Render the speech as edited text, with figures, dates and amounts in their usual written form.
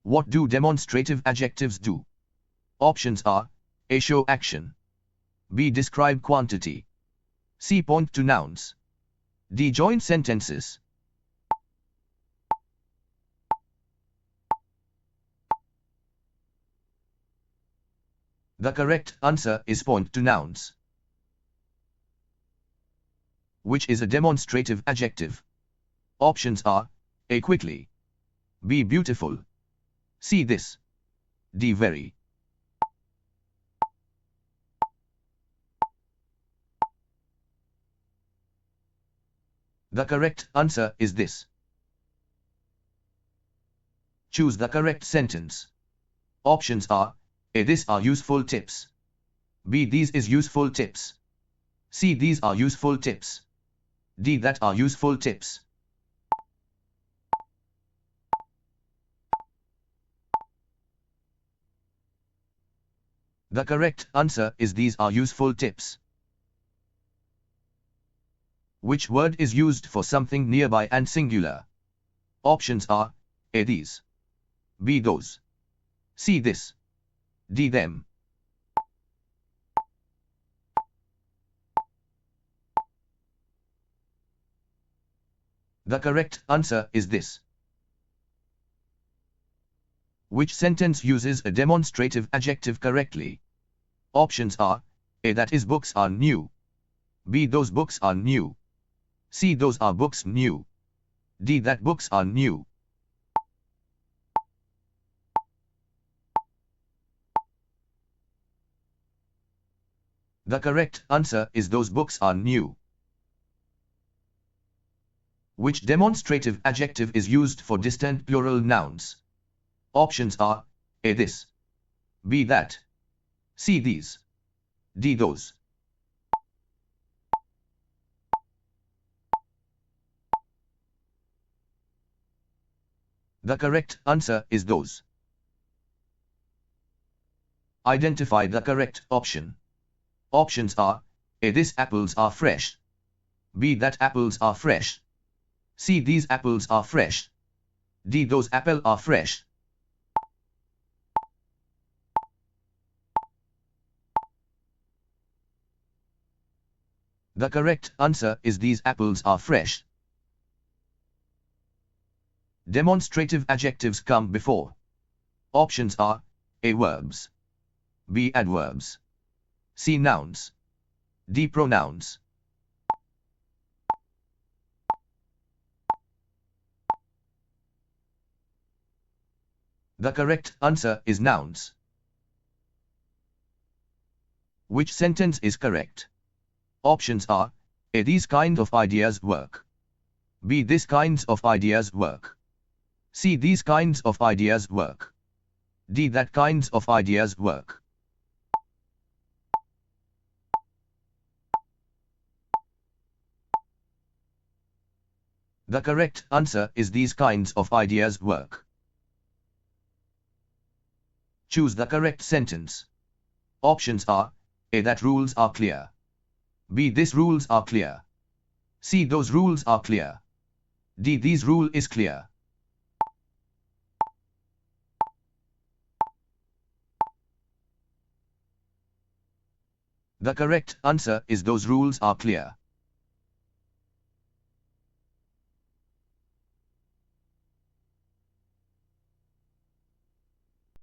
What do demonstrative adjectives do? Options are A. Show action, B. Describe quantity, C. Point to nouns, D. Join sentences. The correct answer is point to nouns. Which is a demonstrative adjective? Options are A. Quickly, B. Beautiful, C. This, D. Very. The correct answer is this. Choose the correct sentence. Options are A. These are useful tips, B. These is useful tips, C. These are useful tips, D. That are useful tips. The correct answer is these are useful tips. Which word is used for something nearby and singular? Options are A. These, B. Those, C. This, D. Them. The correct answer is this. Which sentence uses a demonstrative adjective correctly? Options are A. That his books are new, B. Those books are new, C. Those are books new, D. That books are new. The correct answer is those books are new. Which demonstrative adjective is used for distant plural nouns? Options are A. This, B. That, C. These, D. Those. The correct answer is those. Identify the correct option. Options are A. These apples are fresh, B. That apples are fresh, C. These apples are fresh, D. Those apples are fresh. The correct answer is these apples are fresh. Demonstrative adjectives come before. Options are A. Verbs, B. Adverbs, C. Nouns, D. Pronouns. The correct answer is nouns. Which sentence is correct? Options are A. These kind of ideas work, B. This kinds of ideas work, C. These kinds of ideas work, D. That kinds of ideas work. The correct answer is these kinds of ideas work. Choose the correct sentence. Options are A. That rules are clear, B. These rules are clear, C. Those rules are clear, D. These rule is clear. The correct answer is those rules are clear.